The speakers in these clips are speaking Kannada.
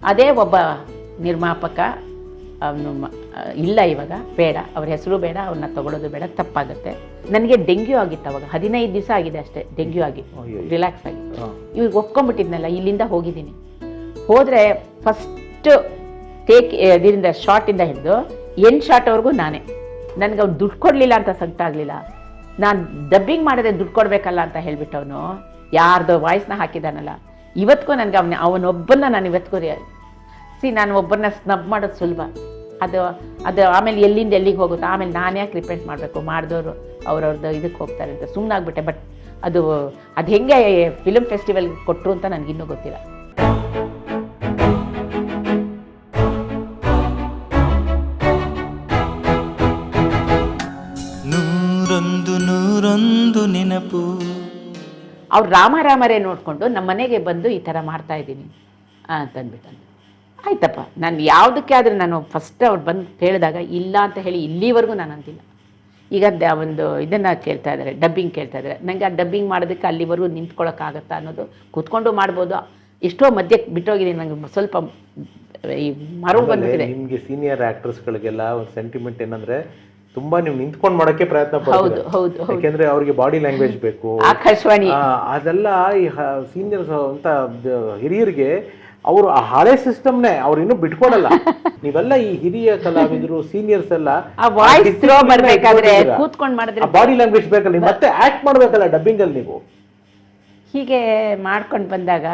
ಅದೇ ಒಬ್ಬ ನಿರ್ಮಾಪಕ ಅವನು ಇಲ್ಲ ಇವಾಗ, ಬೇಡ, ಅವ್ರ ಹೆಸರು ಬೇಡ, ಅವ್ರನ್ನ ತಗೊಳ್ಳೋದು ಬೇಡ, ತಪ್ಪಾಗುತ್ತೆ. ನನಗೆ ಡೆಂಗ್ಯೂ ಆಗಿತ್ತು ಅವಾಗ, 15 ದಿವಸ ಆಗಿದೆ ಅಷ್ಟೇ ಡೆಂಗ್ಯೂ ಆಗಿ, ರಿಲ್ಯಾಕ್ಸ್ ಆಗಿ. ಇವಾಗ ಒಪ್ಕೊಂಡ್ಬಿಟ್ಟಿದ್ನಲ್ಲ, ಇಲ್ಲಿಂದ ಹೋಗಿದ್ದೀನಿ. ಹೋದರೆ ಫಸ್ಟ್ ಇದರಿಂದ ಶಾರ್ಟಿಂದ ಹಿಡಿದು ಎಂಡ್ ಶಾರ್ಟ್ವರೆಗೂ ನಾನೇ. ನನಗೆ ಅವ್ನು ದುಡ್ಡು ಕೊಡಲಿಲ್ಲ ಅಂತ ಸಂಕಟ ಆಗಲಿಲ್ಲ. ನಾನು ಡಬ್ಬಿಂಗ್ ಮಾಡಿದ್ರೆ ದುಡ್ಡು ಕೊಡಬೇಕಲ್ಲ ಅಂತ ಹೇಳ್ಬಿಟ್ಟು ಅವನು ಯಾರ್ದೋ ವಾಯ್ಸ್ನ ಹಾಕಿದ್ದಾನಲ್ಲ, ಇವತ್ತಿಗೂ ನನಗೆ ಅವನೊಬ್ಬನ್ನ ನಾನು ಇವತ್ತಿಗೂ ನಾನು ಒಬ್ಬರನ್ನ ಸ್ನಬ್ ಮಾಡೋದು ಸುಲಭ. ಅದು ಆಮೇಲೆ ಎಲ್ಲಿಂದ ಎಲ್ಲಿಗೆ ಹೋಗುತ್ತೆ, ಆಮೇಲೆ ನಾನು ಯಾಕೆ ರಿಪೇಟ್ ಮಾಡಬೇಕು, ಮಾಡಿದವರು ಅವ್ರವ್ರದ್ದು ಇದಕ್ಕೆ ಹೋಗ್ತಾರೆ ಅಂತ ಸುಮ್ಮನಾಗ್ಬಿಟ್ಟೆ. ಬಟ್ ಅದು ಹೆಂಗೆ ಫಿಲ್ಮ್ ಫೆಸ್ಟಿವಲ್ಗೆ ಕೊಟ್ಟರು ಅಂತ ನನಗಿನ್ನೂ ಗೊತ್ತಿಲ್ಲ. ನೂರೊಂದು ನೆನಪು. ಅವ್ರು ರಾಮರೇ ನೋಡಿಕೊಂಡು ನಮ್ಮ ಮನೆಗೆ ಬಂದು ಈ ಥರ ಮಾಡ್ತಾ ಇದ್ದೀನಿ ಅಂತಂದ್ಬಿಟ್ಟು, ಆಯ್ತಪ್ಪ, ನಾನು ಯಾವುದಕ್ಕೆ ಆದರೂ ನಾನು ಫಸ್ಟ್ ಅವ್ರು ಬಂದು ಹೇಳಿದಾಗ ಇಲ್ಲ ಅಂತ ಹೇಳಿ ಇಲ್ಲಿವರೆಗೂ ನಾನು ಅಂತಿಲ್ಲ. ಈಗ ಒಂದು ಇದನ್ನು ಕೇಳ್ತಾ ಇದ್ದಾರೆ, ಡಬ್ಬಿಂಗ್ ಕೇಳ್ತಾ ಇದ್ದಾರೆ. ನನಗೆ ಆ ಡಬ್ಬಿಂಗ್ ಮಾಡೋದಕ್ಕೆ ಅಲ್ಲಿವರೆಗೂ ನಿಂತ್ಕೊಳ್ಳೋಕ್ಕಾಗತ್ತಾ ಅನ್ನೋದು, ಕೂತ್ಕೊಂಡು ಮಾಡ್ಬೋದು. ಎಷ್ಟೋ ಮಧ್ಯಕ್ಕೆ ಬಿಟ್ಟೋಗಿದ್ದೀನಿ, ನನಗೆ ಸ್ವಲ್ಪ ಈ ಮರವು ಬಂದಿದೆ. ನಿಮಗೆ ಸೀನಿಯರ್ ಆ್ಯಕ್ಟರ್ಸ್ಗಳಿಗೆಲ್ಲ ಒಂದು ಸೆಂಟಿಮೆಂಟ್ ಏನಂದರೆ ತುಂಬಾ ನೀವು ನಿಂತ್ಕೊಂಡು ಮಾಡೋಕ್ಕೆ ಪ್ರಯತ್ನ ಪಡ್ತೀರಾ. ಹೌದು, ಯಾಕೆಂದ್ರೆ ಅವ್ರಿಗೆ ಬಾಡಿ ಲ್ಯಾಂಗ್ವೇಜ್ ಬೇಕು, ಆಕಾಶವಾಣಿ ಅದೆಲ್ಲ ಈ ಸೀನಿಯರ್ಸ್ ಅಂತ ಹಿರಿಯರಿಗೆ ಅವರು ಆ ಹಳೆ ಸಿಸ್ಟಮ್ನೇ ಅವ್ರು ಇನ್ನೂ ಬಿಟ್ಕೊಡಲ್ಲ. ನೀವೆಲ್ಲ ಈ ಹಿರಿಯ ಕಲಾವಿದರು ಸೀನಿಯರ್ಸ್ ಎಲ್ಲ ಕೂತ್ಕೊಂಡು ಮಾಡಿದ್ರೆ ಬಾಡಿ ಲ್ಯಾಂಗ್ವೇಜ್ ಬೇಕಲ್ಲ, ಮತ್ತೆ ಆಕ್ಟ್ ಮಾಡ್ಬೇಕಲ್ಲ ಡಬ್ಬಿಂಗ್ ಅಲ್ಲಿ. ನೀವು ಹೀಗೆ ಮಾಡ್ಕೊಂಡು ಬಂದಾಗ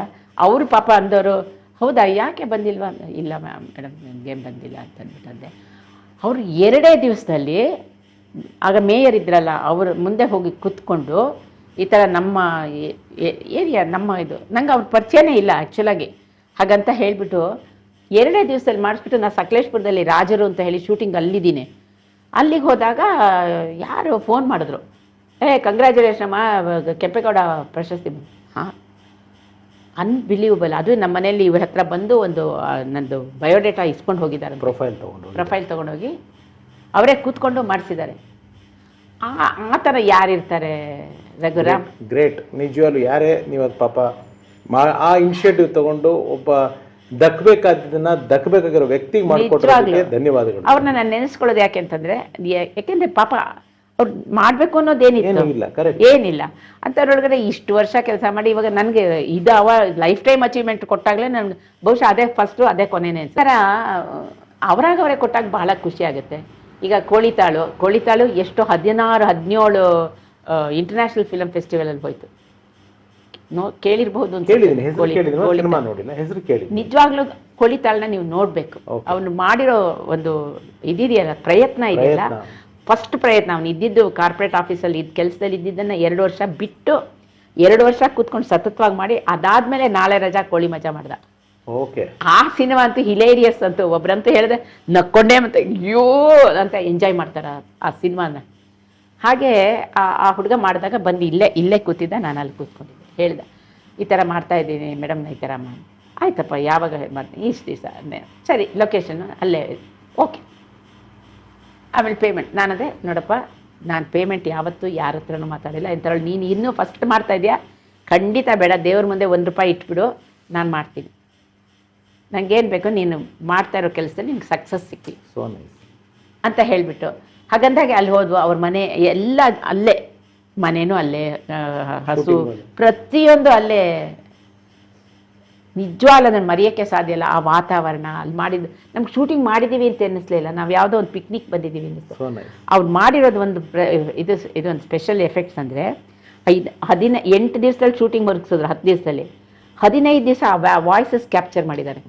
ಅವರು ಪಾಪ ಅಂದವರು, ಹೌದಾ ಯಾಕೆ ಬಂದಿಲ್ವಾ, ಇಲ್ಲ ಮೇಡಮ್ ನನಗೆ ಬಂದಿಲ್ಲ ಅಂತಂದ್ಬಿಟ್ಟಂದೆ. ಅವರು 2 ದಿವಸದಲ್ಲಿ, ಆಗ ಮೇಯರ್ ಇದ್ರಲ್ಲ, ಅವರು ಮುಂದೆ ಹೋಗಿ ಕೂತ್ಕೊಂಡು ಈ ಥರ ನಮ್ಮ ಏರಿಯಾ ನಮ್ಮ ಇದು, ನಂಗೆ ಅವ್ರ ಪರಿಚಯನೇ ಇಲ್ಲ ಆ್ಯಕ್ಚುಲಾಗಿ, ಹಾಗಂತ ಹೇಳಿಬಿಟ್ಟು 2 ದಿವಸದಲ್ಲಿ ಮಾಡಿಸ್ಬಿಟ್ಟು, ನಾನು ಸಕಲೇಶ್ಪುರದಲ್ಲಿ ರಾಜರು ಅಂತ ಹೇಳಿ ಶೂಟಿಂಗ್ ಅಲ್ಲಿದ್ದೀನಿ. ಅಲ್ಲಿಗೆ ಹೋದಾಗ ಯಾರು ಫೋನ್ ಮಾಡಿದ್ರು, ಕಂಗ್ರ್ಯಾಚುಲೇಷನ್ ಕೆಂಪೇಗೌಡ ಪ್ರಶಸ್ತಿ. ಹಾಂ, ಅನ್ಬಿಲೀವಬಲ್. ಅದು ನಮ್ಮ ಮನೆಯಲ್ಲಿ ಇವ್ರ ಹತ್ರ ಬಂದು ಒಂದು ನಂದು ಬಯೋಡೇಟಾ ಇಸ್ಕೊಂಡು ಹೋಗಿದ್ದಾರೆ, ಪ್ರೊಫೈಲ್ ತೊಗೊಂಡೋಗಿ ಅವರೇ ಕೂತ್ಕೊಂಡು ಮಾಡಿಸಿದ್ದಾರೆ. ಆ ಥರ ಯಾರಿರ್ತಾರೆ ರಘುರಾಮ್? ಗ್ರೇಟ್, ನಿಜವಾಗ್ಲೂ ಯಾರೇ ನೀವು ಅದು ಪಾಪ ಆ ಇನಿಷಿಯೇಟಿವ್ ತಗೊಂಡು ಒಬ್ಬ ದಕ್ಕಬೇಕಾಗಿರೋ ವ್ಯಕ್ತಿಗೆ ಮಾಡಿಕೊಟ್ಟರೆ ಧನ್ಯವಾದಗಳು. ಅವ್ರನ್ನ ನಾನು ನೆನೆಸ್ಕೊಳ್ಳೋದು ಯಾಕೆ ಅಂತಂದರೆ, ಯಾಕೆಂದರೆ ಪಾಪ ಅವ್ರು ಮಾಡಬೇಕು ಅನ್ನೋದೇನಿತ್ತು, ಏನಿಲ್ಲ ಅಂಥವ್ರೊಳಗಡೆ ಇಷ್ಟು ವರ್ಷ ಕೆಲಸ ಮಾಡಿ ಇವಾಗ ನನಗೆ ಇದು ಲೈಫ್ ಟೈಮ್ ಅಚೀವ್ಮೆಂಟ್ ಕೊಟ್ಟಾಗಲೇ ನನಗೆ ಬಹುಶಃ ಅದೇ ಫಸ್ಟು ಅದೇ ಕೊನೆಯೇ ಥರ ಅವರಾಗವರೇ ಕೊಟ್ಟಾಗ ಬಹಳ ಖುಷಿ ಆಗುತ್ತೆ. ಈಗ ಕೋಳಿತಾಳು ಎಷ್ಟು 16-17 ಇಂಟರ್ನ್ಯಾಷನಲ್ ಫಿಲಮ್ ಫೆಸ್ಟಿವಲಲ್ಲಿ ಹೋಯ್ತು. ಕೇಳಿರ್ಬಹುದು, ನಿಜವಾಗ್ಲೂ ಕೋಳಿತಾಳನ್ನ ನೀವು ನೋಡಬೇಕು. ಅವನು ಮಾಡಿರೋ ಒಂದು ಇದೆಯಲ್ಲ, ಪ್ರಯತ್ನ ಇದೆಯಲ್ಲ, ಫಸ್ಟ್ ಪ್ರಯತ್ನ. ಅವನು ಇದ್ದಿದ್ದು ಕಾರ್ಪೊರೇಟ್ ಆಫೀಸಲ್ಲಿ ಕೆಲಸದಲ್ಲಿ ಇದ್ದಿದ್ದನ್ನು 2 ವರ್ಷ ಬಿಟ್ಟು 2 ವರ್ಷ ಕೂತ್ಕೊಂಡು ಸತತವಾಗಿ ಮಾಡಿ, ಅದಾದ್ಮೇಲೆ ನಾಳೆ ರಜಾ ಕೋಳಿ ಮಜಾ ಮಾಡ್ದ. ಆ ಸಿನಿಮಾ ಅಂತೂ ಹಿಲೇರಿಯಸ್ ಅಂತೂ, ಒಬ್ರಂತೂ ಹೇಳಿದ್ರೆ ನಕ್ಕೊಂಡೇ ಮತ್ತೆ ಅಯ್ಯೋ ಅಂತ ಎಂಜಾಯ್ ಮಾಡ್ತಾರ ಆ ಸಿನಿಮಾನ. ಹಾಗೆ ಆ ಹುಡುಗ ಮಾಡಿದಾಗ ಬಂದು ಇಲ್ಲೇ ಕೂತಿದ್ದ, ನಾನು ಅಲ್ಲಿ ಕೂತ್ಕೊಂಡಿದ್ದೆ. ಹೇಳ್ದೆ, ಈ ಥರ ಮಾಡ್ತಾ ಇದ್ದೀನಿ ಮೇಡಮ್, ಈ ಥರ ಮಾಡಿ. ಆಯ್ತಪ್ಪ, ಯಾವಾಗ ಮಾಡ್ತೀನಿ, ಇಷ್ಟು ದಿವಸ. ಸರಿ, ಲೊಕೇಶನ್ ಅಲ್ಲೇ, ಓಕೆ. ಆಮೇಲೆ ಪೇಮೆಂಟ್, ನಾನದೇ ನೋಡಪ್ಪ, ನಾನು ಪೇಮೆಂಟ್ ಯಾವತ್ತೂ ಯಾರ ಹತ್ರನೂ ಮಾತಾಡಿಲ್ಲ. ಇಂಥವ್ರು ನೀನು ಇನ್ನೂ ಫಸ್ಟ್ ಮಾಡ್ತಾ ಇದೆಯಾ, ಖಂಡಿತ ಬೇಡ, ದೇವ್ರ ಮುಂದೆ ₹1 ಇಟ್ಬಿಡು, ನಾನು ಮಾಡ್ತೀನಿ. ನನಗೇನು ಬೇಕು, ನೀನು ಮಾಡ್ತಾ ಇರೋ ಕೆಲಸದಲ್ಲಿ ನಿನ್ಗೆ ಸಕ್ಸಸ್ ಸಿಕ್ಕಿ ಅಂತ ಹೇಳಿಬಿಟ್ಟು, ಹಾಗಂದಾಗೆ ಅಲ್ಲಿ ಹೋದ್ವು. ಅವ್ರ ಮನೆ ಎಲ್ಲ ಅಲ್ಲೇ, ಮನೇನೂ ಅಲ್ಲೇ, ಹಸು ಪ್ರತಿಯೊಂದು ಅಲ್ಲೇ. ನಿಜವಾಗ್ಲೂ ನಾನು ಮರೆಯೋಕ್ಕೆ ಸಾಧ್ಯ ಇಲ್ಲ ಆ ವಾತಾವರಣ. ಅಲ್ಲಿ ಮಾಡಿದ್ದು ನಮ್ಗೆ ಶೂಟಿಂಗ್ ಮಾಡಿದ್ದೀವಿ ಅಂತ ಅನ್ನಿಸ್ಲಿಲ್ಲ, ನಾವು ಯಾವುದೋ ಒಂದು ಪಿಕ್ನಿಕ್ ಬಂದಿದ್ದೀವಿ ಅನ್ನಿಸ್ತು. ಅವ್ರು ಮಾಡಿರೋದು ಒಂದು ಇದೊಂದು ಸ್ಪೆಷಲ್ ಎಫೆಕ್ಟ್ಸ್ ಅಂದರೆ 8 ದಿವಸದಲ್ಲಿ ಶೂಟಿಂಗ್ ಮುಗಿಸಿದ್ರು. 10 ದಿವಸದಲ್ಲಿ 15 ದಿವಸ ವಾಯ್ಸಸ್ ಕ್ಯಾಪ್ಚರ್ ಮಾಡಿದ್ದಾರೆ,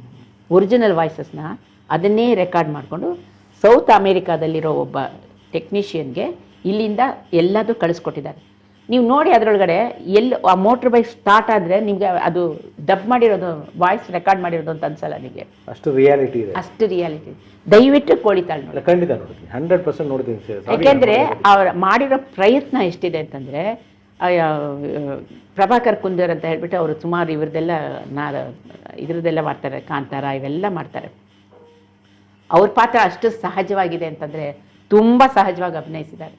ಒರಿಜಿನಲ್ ವಾಯ್ಸಸ್ನ. ಅದನ್ನೇ ರೆಕಾರ್ಡ್ ಮಾಡಿಕೊಂಡು ಸೌತ್ ಅಮೇರಿಕಾದಲ್ಲಿರೋ ಒಬ್ಬ ಟೆಕ್ನಿಷಿಯನ್ಗೆ ಇಲ್ಲಿಂದ ಎಲ್ಲದೂ ಕಳಿಸ್ಕೊಟ್ಟಿದ್ದಾರೆ. ನೀವು ನೋಡಿ ಅದರೊಳಗಡೆ ಎಲ್ಲಿ ಆ ಮೋಟ್ರ್ ಬೈಕ್ ಸ್ಟಾರ್ಟ್ ಆದರೆ ನಿಮಗೆ ಅದು ಡಬ್ ಮಾಡಿರೋದು, ವಾಯ್ಸ್ ರೆಕಾರ್ಡ್ ಮಾಡಿರೋದು ಅಂತ ಅನ್ಸಲ್ಲ ನಿಮಗೆ. ಅಷ್ಟು ರಿಯಾಲಿಟಿ ಇದೆ, ಅಷ್ಟು ರಿಯಾಲಿಟಿ. ದಯವಿಟ್ಟು ಕೋಳಿತಾಳು ನೋಡಿ, ಖಂಡಿತ ನೋಡ್ತೀನಿ, 100% ನೋಡ್ತೀನಿ. ಯಾಕೆಂದರೆ ಅವ್ರು ಮಾಡಿರೋ ಪ್ರಯತ್ನ ಎಷ್ಟಿದೆ ಅಂತಂದರೆ, ಪ್ರಭಾಕರ್ ಕುಂದರ್ ಅಂತ ಹೇಳ್ಬಿಟ್ಟು ಅವರು ಸುಮಾರು ಇವ್ರದ್ದೆಲ್ಲ ಇದ್ರದ್ದೆಲ್ಲ ಮಾಡ್ತಾರೆ, ಕಾಂತಾರ ಇವೆಲ್ಲ ಮಾಡ್ತಾರೆ. ಅವ್ರ ಪಾತ್ರ ಅಷ್ಟು ಸಹಜವಾಗಿದೆ ಅಂತಂದರೆ ತುಂಬ ಸಹಜವಾಗಿ ಅಭಿನಯಿಸಿದ್ದಾರೆ.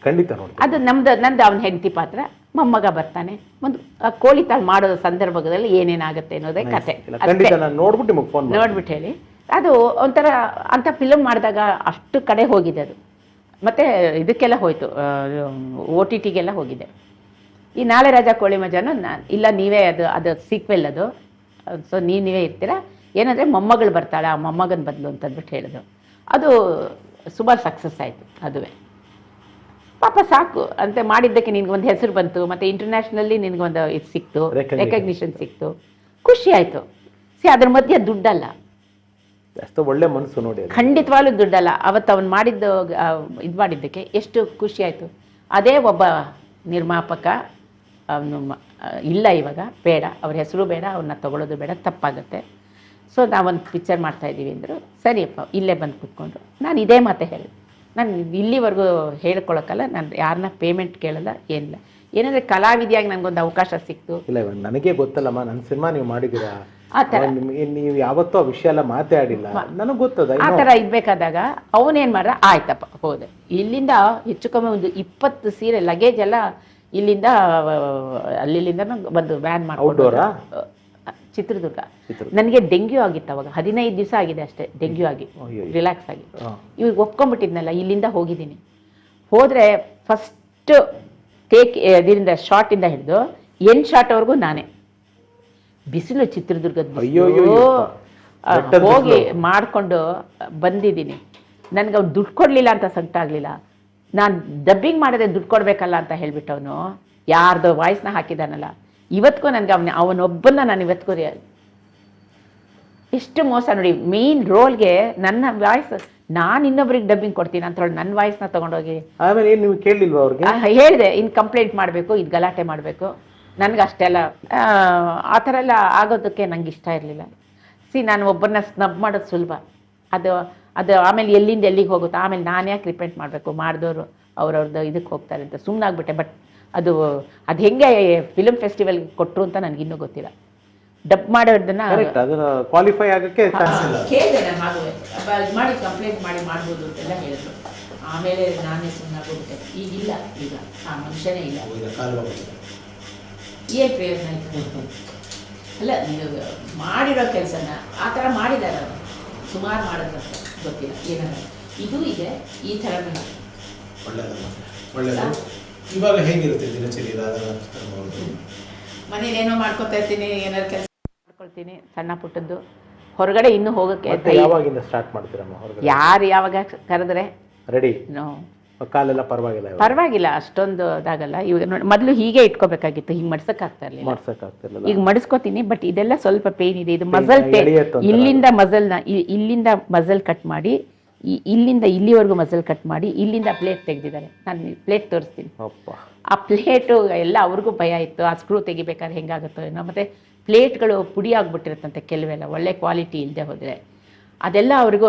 ಖಂಡಿತ ನೋಡಿ. ಅದು ನಂದು ಅವನ ಹೆಂಡತಿ ಪಾತ್ರ ಮೊಮ್ಮಗ ಬರ್ತಾನೆ, ಒಂದು ಕೋಳಿ ತಾಳು ಮಾಡೋ ಸಂದರ್ಭದಲ್ಲಿ ಏನೇನಾಗುತ್ತೆ ಅನ್ನೋದೇ ಕತೆ. ಖಂಡಿತ ನಾನು ನೋಡ್ಬಿಟ್ಟು ನಿಮಗೆ ಫೋನ್ ನೋಡ್ಬಿಟ್ಟು ಹೇಳಿ. ಅದು ಒಂಥರ ಅಂಥ ಫಿಲಮ್ ಮಾಡಿದಾಗ ಅಷ್ಟು ಕಡೆ ಹೋಗಿದೆ ಅದು. ಮತ್ತು ಇದಕ್ಕೆಲ್ಲ ಹೋಯಿತು, OTTಗೆಲ್ಲ ಹೋಗಿದೆ. ಈ ನಾಳೆ ರಾಜಾ ಕೋಳಿ ಮಜಾನು ಇಲ್ಲ ನೀವೇ ಅದು ಸೀಕ್ವೆಲ್ ಅದು. ಸೊ ನೀವೇ ಇರ್ತೀರಾ, ಏನಂದರೆ ಮೊಮ್ಮಗಳು ಬರ್ತಾಳೆ, ಆ ಮೊಮ್ಮಗನ ಬದಲು ಅಂತಂದ್ಬಿಟ್ಟು ಹೇಳಿದ್ರು. ಅದು ಸುಮಾರು ಸಕ್ಸಸ್ ಆಯಿತು. ಅದುವೇ ಪಾಪ ಸಾಕು ಅಂತ ಮಾಡಿದ್ದಕ್ಕೆ ನಿನ್ಗೊಂದು ಹೆಸರು ಬಂತು, ಮತ್ತು ಇಂಟರ್ನ್ಯಾಷನಲ್ಲಿ ನಿನಗೊಂದು ಇದು ಸಿಕ್ತು, ರೆಕಗ್ನಿಷನ್ ಸಿಕ್ತು, ಖುಷಿ ಆಯಿತು. ಅದ್ರ ಮಧ್ಯೆ ದುಡ್ಡಲ್ಲ, ಎಷ್ಟು ಒಳ್ಳೆ ಮನಸ್ಸು ನೋಡಿ. ಖಂಡಿತವಾಗ್ಲೂ ದುಡ್ಡಲ್ಲ. ಅವತ್ತು ಅವನು ಮಾಡಿದ್ದು ಇದು ಮಾಡಿದ್ದಕ್ಕೆ ಎಷ್ಟು ಖುಷಿ ಆಯಿತು. ಅದೇ ಒಬ್ಬ ನಿರ್ಮಾಪಕ ಅವನು ಇಲ್ಲ ಇವಾಗ, ಬೇಡ ಅವ್ರ ಹೆಸರು ಬೇಡ, ಅವನ್ನ ತಗೊಳ್ಳೋದು ಬೇಡ, ತಪ್ಪಾಗುತ್ತೆ. ಸೊ ನಾವೊಂದು ಪಿಕ್ಚರ್ ಮಾಡ್ತಾಯಿದ್ದೀವಿ ಅಂದರು. ಸರಿಯಪ್ಪ ಇಲ್ಲೇ ಬಂದು ಕೂತ್ಕೊಂಡ್ರು. ನಾನು ಇದೇ ಮಾತೆ ಹೇಳಿದೆ, ನಾನು ಇಲ್ಲಿವರೆಗೂ ಹೇಳ್ಕೊಳಕ್ಕಲ್ಲ, ನಾನು ಯಾರನ್ನ ಪೇಮೆಂಟ್ ಕೇಳಲ್ಲ, ಏನಿಲ್ಲ. ಏನಂದರೆ ಕಲಾವಿದೆಯಾಗಿ ನನಗೊಂದು ಅವಕಾಶ ಸಿಕ್ತು. ಇಲ್ಲ ನನಗೆ ಗೊತ್ತಲ್ಲಮ್ಮ, ನನ್ನ ಸಿನಿಮಾ ನೀವು ಮಾಡಿದ್ದೀರಾ, ಆ ಥರ ನೀವು ಯಾವತ್ತೂ ಆ ವಿಷಯ ಎಲ್ಲ ಮಾತಾಡಿಲ್ಲ, ನನಗೆ ಗೊತ್ತದ. ಆ ಥರ ಇದ್ಬೇಕಾದಾಗ ಅವನೇನು ಮಾಡ್ದ, ಆಯ್ತಪ್ಪ ಹೋದೆ. ಇಲ್ಲಿಂದ ಹೆಚ್ಚು ಕಮ್ಮಿ ಒಂದು 20 ಸೀರೆ ಲಗೇಜ್ ಎಲ್ಲ ಇಲ್ಲಿಂದ ಅಲ್ಲಿಂದ ಬಂದು ವ್ಯಾನ್ ಮಾಡ್ಕೊಂಡು ಚಿತ್ರದುರ್ಗ. ನನಗೆ ಡೆಂಗ್ಯೂ ಆಗಿತ್ತು ಅವಾಗ, 15 ದಿವಸ ಆಗಿದೆ ಅಷ್ಟೇ ಡೆಂಗ್ಯೂ ಆಗಿ, ರಿಲ್ಯಾಕ್ಸ್ ಆಗಿ. ಇವಾಗ ಒಪ್ಕೊಂಡ್ಬಿಟ್ಟಿದ್ನಲ್ಲ, ಇಲ್ಲಿಂದ ಹೋಗಿದ್ದೀನಿ. ಹೋದರೆ ಫಸ್ಟ್ ಟೇಕ್ ಇದರಿಂದ ಶಾರ್ಟಿಂದ ಹಿಡಿದು ಎಂಡ್ ಶಾರ್ಟ್ವರೆಗೂ ನಾನೇ. ಬಿಸಿಲು, ಚಿತ್ರದುರ್ಗದ ಬಿಸಿಲು, ಹೋಗಿ ಮಾಡಿಕೊಂಡು ಬಂದಿದ್ದೀನಿ. ನನಗೆ ಅವ್ನು ದುಡ್ಡು ಕೊಡಲಿಲ್ಲ ಅಂತ ಸಂಕಟ ಆಗಲಿಲ್ಲ. ನಾನು ಡಬ್ಬಿಂಗ್ ಮಾಡಿದ್ರೆ ದುಡ್ಡು ಕೊಡಬೇಕಲ್ಲ ಅಂತ ಹೇಳ್ಬಿಟ್ಟವನು ಯಾರ್ದೋ ವಾಯ್ಸ್ನ ಹಾಕಿದಾನಲ್ಲ, ಇವತ್ತಿಗೂ ನನಗೆ ಅವನೊಬ್ಬನ್ನ ನಾನು ಇವತ್ತಿಗೂ ಎಷ್ಟು ಮೋಸ ನೋಡಿ. ಮೇನ್ ರೋಲ್ಗೆ ನನ್ನ ವಾಯ್ಸ್, ನಾನು ಇನ್ನೊಬ್ರಿಗೆ ಡಬ್ಬಿಂಗ್ ಕೊಡ್ತೀನಿ ಅಂತ ಹೇಳಿ ನನ್ನ ವಾಯ್ಸ್ನ ತೊಗೊಂಡೋಗಿ ಆಮೇಲೆ ಏನು ನೀವು ಕೇಳಲಿಲ್ವ ಅವ್ರಿಗೆ? ಹೇಳಿದೆ, ಇನ್ನು ಕಂಪ್ಲೇಂಟ್ ಮಾಡಬೇಕು, ಇದು ಗಲಾಟೆ ಮಾಡಬೇಕು. ನನಗೆ ಅಷ್ಟೆಲ್ಲ ಆ ಥರ ಎಲ್ಲ ಆಗೋದಕ್ಕೆ ನಂಗೆ ಇಷ್ಟ ಇರಲಿಲ್ಲ. ನಾನು ಒಬ್ಬರನ್ನ ಸ್ನಬ್ ಮಾಡೋದು ಸುಲಭ, ಅದು ಆಮೇಲೆ ಎಲ್ಲಿಂದ ಎಲ್ಲಿಗೆ ಹೋಗುತ್ತೆ, ಆಮೇಲೆ ನಾನು ಯಾಕೆ ರಿಪೆಂಟ್ ಮಾಡಬೇಕು, ಮಾಡಿದವರು ಅವ್ರವ್ರದ್ದು ಇದಕ್ಕೆ ಹೋಗ್ತಾರೆ ಅಂತ ಸುಮ್ಮನಾಗ್ಬಿಟ್ಟೆ. ಬಟ್ ಅದು ಹೆಂಗೆ ಫಿಲ್ಮ್ ಫೆಸ್ಟಿವಲ್ಗೆ ಕೊಟ್ಟರು ಅಂತ ನನಗಿನ್ನೂ ಗೊತ್ತಿಲ್ಲ. ಡಬ್ ಮಾಡೋದನ್ನ ಕ್ವಾಲಿಫೈ ಆಗೋಕ್ಕೆ ಕೇಳಿದೆ ನಾನು, ಮಾಡಿ ಕಂಪ್ಲೇಂಟ್ ಮಾಡ್ಬೋದು ಅಂತೆಲ್ಲ ಹೇಳಿದ್ರು. ಆಮೇಲೆ ನಾನೇ ಸುಮ್ಮನಾಗೋಗ್ಬಿಟ್ಟೆ. ಈಗಿಲ್ಲ, ಈಗ ಆ ಮನುಷ್ಯನೇ ಇಲ್ಲ, ಏನು ಪ್ರಯೋಜನ ಆಯಿತು? ಅಲ್ಲ, ನೀವು ಮಾಡಿರೋ ಕೆಲಸನ ಆ ಥರ ಮಾಡಿದ್ದಾರೆ, ಅವರು ಸುಮಾರು ಮಾಡಿದ್ರೆ ಗೊತ್ತಿಲ್ಲ ಏನಾರ. ಇದು ಇದೆ, ಈ ಥರ ಒಳ್ಳೆಯದು. ಇವಾಗ ಹೇಗಿರುತ್ತೆ ದಿನಚರಿ? ಮನೇಲಿ ಏನೋ ಮಾಡ್ಕೊತಾ ಇರ್ತೀನಿ, ಏನಾದ್ರು ಕೆಲಸ ಮಾಡ್ಕೊಳ್ತೀನಿ ಸಣ್ಣ ಪುಟ್ಟದ್ದು. ಹೊರಗಡೆ ಇನ್ನೂ ಹೋಗೋಕ್ಕೆ ಯಾವಾಗಿಂದ ಸ್ಟಾರ್ಟ್ ಮಾಡ್ತೀರಮ್ಮ ಹೊರಗಡೆ? ಯಾರು ಯಾವಾಗ ಕರೆದ್ರೆ ರೆಡಿ. ನೋ, ಕಾಲೆಲ್ಲ ಪರವಾಗಿಲ್ಲ, ಅಷ್ಟೊಂದು ಇದಾಗಲ್ಲ. ಇವಾಗ ನೋಡಿ, ಮೊದಲು ಹೀಗೆ ಇಟ್ಕೋಬೇಕಾಗಿತ್ತು, ಹಿಂಗೆ ಮಡ್ಸಕ್ಕಾಗ್ತಾ ಇರಲಿಲ್ಲ. ಈಗ ಮಡಿಸ್ಕೋತೀನಿ, ಬಟ್ ಇದೆಲ್ಲ ಸ್ವಲ್ಪ ಪೇನ್ ಇದೆ. ಇದು ಮಸಲ್ ಪೇನ್, ಇಲ್ಲಿಂದ ಮಸಲ್ನ ಇಲ್ಲಿಂದ ಮಸಲ್ ಕಟ್ ಮಾಡಿ, ಇಲ್ಲಿಂದ ಇಲ್ಲಿವರೆಗೂ ಮಸಲ್ ಕಟ್ ಮಾಡಿ, ಇಲ್ಲಿಂದ ಪ್ಲೇಟ್ ತೆಗೆದಿದ್ದಾರೆ. ನಾನು ಪ್ಲೇಟ್ ತೋರಿಸ್ತೀನಿ. ಆ ಪ್ಲೇಟು ಎಲ್ಲ ಅವ್ರಿಗೂ ಭಯ ಇತ್ತು, ಆ ಸ್ಕ್ರೂ ತೆಗಿಬೇಕಾದ್ರೆ ಹೆಂಗಾಗುತ್ತೋ ಏನೋ. ಮತ್ತು ಪ್ಲೇಟ್ಗಳು ಪುಡಿ ಆಗಿಬಿಟ್ಟಿರುತ್ತಂತೆ ಕೆಲವೆಲ್ಲ, ಒಳ್ಳೆ ಕ್ವಾಲಿಟಿ ಇಲ್ಲದೆ ಹೋದರೆ. ಅದೆಲ್ಲ ಅವ್ರಿಗೂ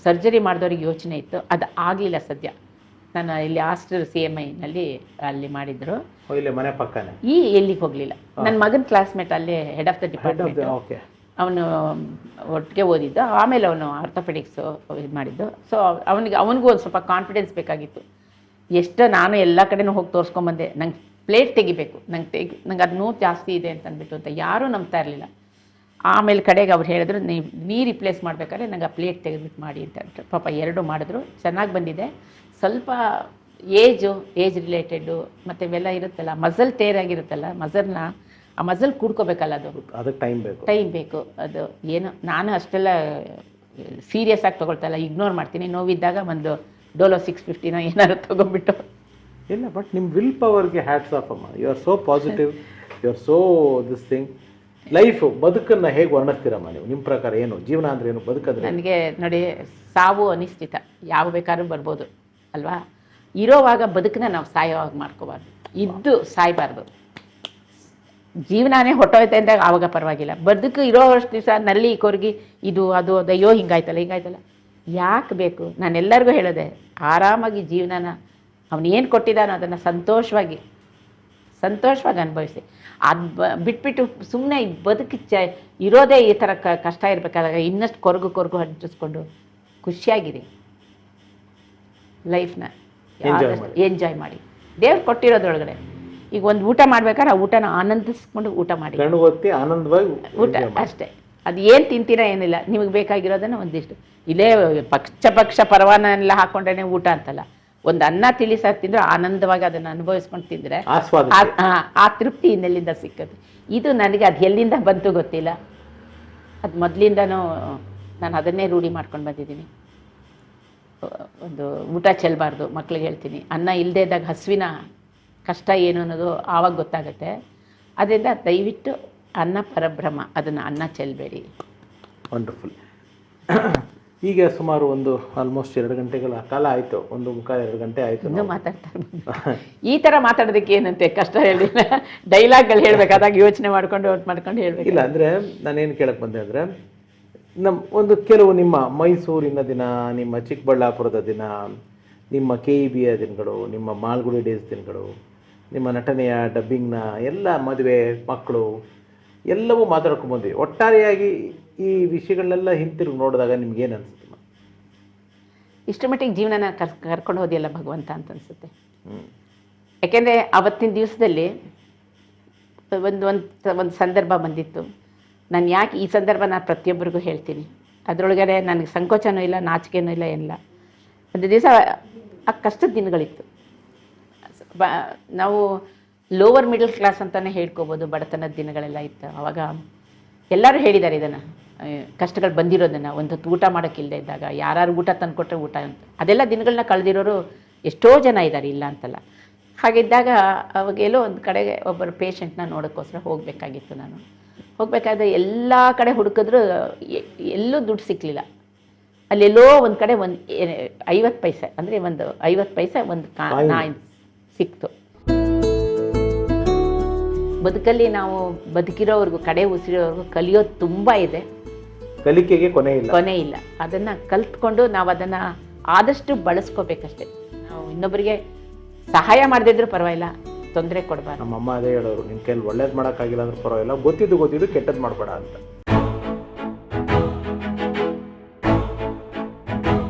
ಸರ್ಜರಿ ಮಾಡಿದವ್ರಿಗೆ ಯೋಚನೆ ಇತ್ತು, ಅದು ಆಗಲಿಲ್ಲ ಸದ್ಯ. ನಾನು ಇಲ್ಲಿ ಹಾಸ್ಟೆಲ್ CMIನಲ್ಲಿ ಅಲ್ಲಿ ಮಾಡಿದ್ರು, ಮನೆ ಪಕ್ಕನೇ. ಎಲ್ಲಿಗೆ ಹೋಗಲಿಲ್ಲ. ನನ್ನ ಮಗನ ಕ್ಲಾಸ್ಮೇಟ್ ಅಲ್ಲೇ ಹೆಡ್ ಆಫ್ ದ ಡಿಪಾರ್ಟ್ಮೆಂಟ್, ಅವನು ಒಟ್ಟಿಗೆ ಓದಿದ್ದು. ಆಮೇಲೆ ಅವನು ಆರ್ಥೋಪೆಡಿಕ್ಸು ಇದು ಮಾಡಿದ್ದು. ಸೊ ಅವನಿಗೂ ಒಂದು ಸ್ವಲ್ಪ ಕಾನ್ಫಿಡೆನ್ಸ್ ಬೇಕಾಗಿತ್ತು. ಎಷ್ಟು ನಾನು ಎಲ್ಲ ಕಡೆನೂ ಹೋಗಿ ತೋರಿಸ್ಕೊಂಬಂದೆ, ನಂಗೆ ಪ್ಲೇಟ್ ತೆಗಿಬೇಕು, ನಂಗೆ ಅದು ನೋವು ಜಾಸ್ತಿ ಇದೆ ಅಂತ ಅಂದ್ಬಿಟ್ಟು ಅಂತ ಯಾರೂ ನಂಬ್ತಾ ಇರಲಿಲ್ಲ. ಆಮೇಲೆ ಕಡೆಗೆ ಅವ್ರು ಹೇಳಿದ್ರು, ನೀ ರಿಪ್ಲೇಸ್ ಮಾಡಬೇಕಾದ್ರೆ ನಂಗೆ ಆ ಪ್ಲೇಟ್ ತೆಗೆದ್ಬಿಟ್ಟು ಮಾಡಿ ಅಂತ ಹೇಳ್ಬಿಟ್ಟು. ಪಾಪ 2 ಮಾಡಿದ್ರು, ಚೆನ್ನಾಗಿ ಬಂದಿದೆ. ಸ್ವಲ್ಪ ಏಜ್ ರಿಲೇಟೆಡ್ಡು ಮತ್ತು ಇವೆಲ್ಲ ಇರುತ್ತಲ್ಲ, ಮಸಲ್ ತೇರಾಗಿರುತ್ತಲ್ಲ, ಆ ಮಸಲ್ ಕೂಡ್ಕೋಬೇಕಲ್ಲ, ಅದಕ್ಕೆ ಟೈಮ್ ಬೇಕು. ಅದು ಏನೋ ನಾನು ಅಷ್ಟೆಲ್ಲ ಸೀರಿಯಸ್ ಆಗಿ ತೊಗೊಳ್ತಲ್ಲ, ಇಗ್ನೋರ್ ಮಾಡ್ತೀನಿ. ನೋವಿದ್ದಾಗ ಒಂದು ಡೋಲೋ 650 ಏನಾದ್ರು ತೊಗೊಂಡ್ಬಿಟ್ಟು. ಇಲ್ಲ, ಬಟ್ ನಿಮ್ಮ ವಿಲ್ ಪವರ್ಗೆ ಹ್ಯಾಟ್ಸ್ ಆಫ್ ಅಮ್ಮ. You are so positive, you are so this thing. Life, ಬದುಕನ್ನು ಹೇಗೆ ವರ್ಣಿಸ್ತೀರಮ್ಮ ನೀವು? ನಿಮ್ಮ ಪ್ರಕಾರ ಏನು ಜೀವನ ಅಂದರೆ ಏನು, ಬದುಕಂದ್ರೆ? ನನಗೆ ನೋಡಿ, ಸಾವು ಅನಿಶ್ಚಿತ, ಯಾವ ಬೇಕಾದ್ರೂ ಬರ್ಬೋದು ಅಲ್ವಾ. ಇರೋವಾಗ ಬದುಕನ್ನ ನಾವು ಸಾಯೋವಾಗ ಮಾಡ್ಕೋಬಾರ್ದು, ಇದ್ದು ಸಾಯಬಾರ್ದು. ಜೀವನಾನೇ ಹೊಟ್ಟೋಯ್ತೆ ಅಂದಾಗ ಆವಾಗ ಪರವಾಗಿಲ್ಲ. ಬದುಕು ಇರೋವಷ್ಟು ದಿವಸ ನಲ್ಲಿ ಕೊರ್ಗಿ ಇದು ಅದು ಅಯ್ಯೋ ಹಿಂಗಾಯ್ತಲ್ಲ ಯಾಕೆ ಬೇಕು? ನಾನೆಲ್ಲರಿಗೂ ಹೇಳೋದೆ, ಆರಾಮಾಗಿ ಜೀವನನ ಅವನು ಏನು ಕೊಟ್ಟಿದ್ದಾನೋ ಅದನ್ನು ಸಂತೋಷವಾಗಿ ಅನುಭವಿಸಿ. ಅದು ಬಿಟ್ಬಿಟ್ಟು ಸುಮ್ಮನೆ ಬದುಕಿ ಇರೋದೇ ಈ ಥರ ಕಷ್ಟ ಇರಬೇಕಾದಾಗ ಇನ್ನಷ್ಟು ಕೊರಗು ಹಂಚಿಸ್ಕೊಂಡು ಖುಷಿಯಾಗಿರಿ. ಲೈಫ್ನ ಎಂಜಾಯ್ ಮಾಡಿ, ದೇವ್ರು ಕೊಟ್ಟಿರೋದ್ರೊಳಗಡೆ. ಈಗ ಒಂದು ಊಟ ಮಾಡ್ಬೇಕಾದ್ರೆ ಆ ಊಟನ ಆನಂದಿಸ್ಕೊಂಡು ಊಟ ಮಾಡಿ, ಕಣ್ಣುಗೊತ್ತಿ ಆನಂದವಾಗಿ ಊಟ ಅಷ್ಟೇ. ಅದು ಏನು ತಿಂತೀರಾ ಏನಿಲ್ಲ, ನಿಮಗೆ ಬೇಕಾಗಿರೋದನ್ನ ಒಂದಿಷ್ಟು. ಇಲ್ಲೇ ಪಕ್ಷ ಪರವಾನ ಎಲ್ಲ ಹಾಕೊಂಡ್ರೆ ಊಟ ಅಂತಲ್ಲ, ಒಂದು ಅನ್ನ ತಿಳಿ ಸಾರು ತಿಂದ್ರೆ ಆನಂದವಾಗಿ ಅದನ್ನು ಅನುಭವಿಸ್ಕೊಂಡು ತಿಂದರೆ ಆ ತೃಪ್ತಿ ಇನ್ನೆಲ್ಲಿಂದ ಸಿಕ್ಕದು. ಇದು ನನಗೆ ಅದು ಎಲ್ಲಿಂದ ಬಂತು ಗೊತ್ತಿಲ್ಲ, ಅದು ಮೊದಲಿಂದನೂ ನಾನು ಅದನ್ನೇ ರೂಢಿ ಮಾಡ್ಕೊಂಡು ಬಂದಿದ್ದೀನಿ. ಒಂದು ಊಟ ಚೆಲ್ಲಬಾರ್ದು, ಮಕ್ಳಿಗೆ ಹೇಳ್ತೀನಿ. ಅನ್ನ ಇಲ್ಲದೇ ಇದ್ದಾಗ ಹಸುವಿನ ಕಷ್ಟ ಏನು ಅನ್ನೋದು ಆವಾಗ ಗೊತ್ತಾಗುತ್ತೆ. ಅದರಿಂದ ದಯವಿಟ್ಟು ಅನ್ನ ಪರಬ್ರಹ್ಮ, ಅದನ್ನು ಅನ್ನ ಚೆಲ್ಲಬೇಡಿ. ವಂಡರ್ಫುಲ್. ಈಗ ಸುಮಾರು ಒಂದು ಆಲ್ಮೋಸ್ಟ್ 2 ಗಂಟೆಗಳ ಕಾಲ ಆಯಿತು, 1.25-2 ಗಂಟೆ ಆಯಿತು. ಇನ್ನೂ ಮಾತಾಡ್ತಾ ಇರ್ಬೋದು. ಈ ಥರ ಮಾತಾಡೋದಕ್ಕೆ ಏನಂತೆ ಕಷ್ಟ ಹೇಳಿಲ್ಲ, ಡೈಲಾಗ್ಗಳು ಹೇಳ್ಬೇಕಾದಾಗ ಯೋಚನೆ ಮಾಡ್ಕೊಂಡು ಹೇಳ್ಬೇಕು. ಇಲ್ಲ ಅಂದರೆ ನಾನೇನು ಕೇಳಕ್ಕೆ ಬಂದೆ ಅಂದರೆ, ಒಂದು ಕೆಲವು ನಿಮ್ಮ ಮೈಸೂರಿನ ದಿನ, ನಿಮ್ಮ ಚಿಕ್ಕಬಳ್ಳಾಪುರದ ದಿನ, ನಿಮ್ಮ KEBಯ ದಿನಗಳು, ನಿಮ್ಮ ಮಾಲ್ಗುಡಿ ಡೇಸ್ ದಿನಗಳು, ನಿಮ್ಮ ನಟನೆಯ ಡಬ್ಬಿಂಗ್ನ ಎಲ್ಲ ಮದುವೆ ಮಕ್ಕಳು ಎಲ್ಲವೂ ಮಾತಾಡ್ಕೊಂಡ್ಬಂದ್ವಿ. ಒಟ್ಟಾರೆಯಾಗಿ ಈ ವಿಷಯಗಳನ್ನೆಲ್ಲ ಹಿಂತಿರುಗಿ ನೋಡಿದಾಗ ನಿಮ್ಗೇನು ಅನಿಸುತ್ತೆ? ಇಷ್ಟು ಮಟ್ಟಿಗೆ ಜೀವನನ ಕರ್ಕೊಂಡು ಹೋದಿಯಲ್ಲ ಭಗವಂತ ಅಂತ ಅನಿಸುತ್ತೆ. ಯಾಕೆಂದರೆ ಅವತ್ತಿನ ದಿವಸದಲ್ಲಿ ಒಂದು ಸಂದರ್ಭ ಬಂದಿತ್ತು. ನಾನು ಯಾಕೆ ಈ ಸಂದರ್ಭ ನಾನು ಪ್ರತಿಯೊಬ್ಬರಿಗೂ ಹೇಳ್ತೀನಿ, ಅದರೊಳಗಡೆ ನನಗೆ ಸಂಕೋಚನೂ ಇಲ್ಲ, ನಾಚಿಕೆನೂ ಇಲ್ಲ, ಏನಿಲ್ಲ. ಒಂದು ದಿವಸ ಆ ಕಷ್ಟದ ದಿನಗಳಿತ್ತು. ನಾವು ಲೋವರ್ ಮಿಡಲ್ ಕ್ಲಾಸ್ ಅಂತಲೇ ಹೇಳ್ಕೊಬೋದು, ಬಡತನದ ದಿನಗಳೆಲ್ಲ ಇತ್ತು. ಆವಾಗ ಎಲ್ಲರೂ ಹೇಳಿದ್ದಾರೆ ಇದನ್ನು, ಕಷ್ಟಗಳು ಬಂದಿರೋದನ್ನು. ಒಂದು ಹೊತ್ತು ಊಟ ಮಾಡೋಕ್ಕಿಲ್ಲದೆ ಇದ್ದಾಗ, ಯಾರು ಊಟ ತಂದುಕೊಟ್ರೆ ಊಟ ಅಂತ, ಅದೆಲ್ಲ ದಿನಗಳನ್ನ ಕಳೆದಿರೋರು ಎಷ್ಟೋ ಜನ ಇದ್ದಾರೆ, ಇಲ್ಲ ಅಂತಲ್ಲ. ಹಾಗಿದ್ದಾಗ ಅವಾಗೆಲ್ಲೋ ಒಂದು ಕಡೆಗೆ ಒಬ್ಬರು ಪೇಷಂಟ್ನ ನೋಡೋಕ್ಕೋಸ್ಕರ ಹೋಗಬೇಕಾಗಿತ್ತು. ನಾನು ಹೋಗಬೇಕಾದ್ರೆ ಎಲ್ಲ ಕಡೆ ಹುಡುಕಿದ್ರು ಎಲ್ಲೂ ದುಡ್ಡು ಸಿಕ್ಕಲಿಲ್ಲ. ಅಲ್ಲೆಲ್ಲೋ ಒಂದು ಕಡೆ ಒಂದು 50 ಪೈಸೆ, ಅಂದರೆ ಒಂದು 50 ಪೈಸೆ ಒಂದು ಕಾಯಿನ್ ಸಿಕ್ತು. ಬದುಕಲ್ಲಿ ನಾವು ಬದುಕಿರೋವರೆಗೂ, ಕಡೆ ಉಸಿರೋವರೆಗೂ ಕಲಿಯೋದು ತುಂಬ ಇದೆ, ಕಲಿಕೆಗೆ ಕೊನೆ ಇಲ್ಲ. ಅದನ್ನು ಕಲ್ತ್ಕೊಂಡು ನಾವು ಅದನ್ನು ಆದಷ್ಟು ಬಳಸ್ಕೋಬೇಕಷ್ಟೆ. ನಾವು ಇನ್ನೊಬ್ಬರಿಗೆ ಸಹಾಯ ಮಾಡದಿದ್ರೂ ಪರವಾಗಿಲ್ಲ, ತೊಂದರೆ ಕೊಡಬಾರ್ದು. ನಮ್ಮಮ್ಮ ಅದೇ ಹೇಳೋರು, ನಿಮ್ಮ ಕೈಲಿ ಒಳ್ಳೇದು ಮಾಡೋಕ್ಕಾಗಿಲ್ಲ ಅಂದ್ರೆ ಪರವಾಗಿಲ್ಲ, ಗೊತ್ತಿದ್ದು ಕೆಟ್ಟದ್ದು ಮಾಡಬೇಡ ಅಂತ.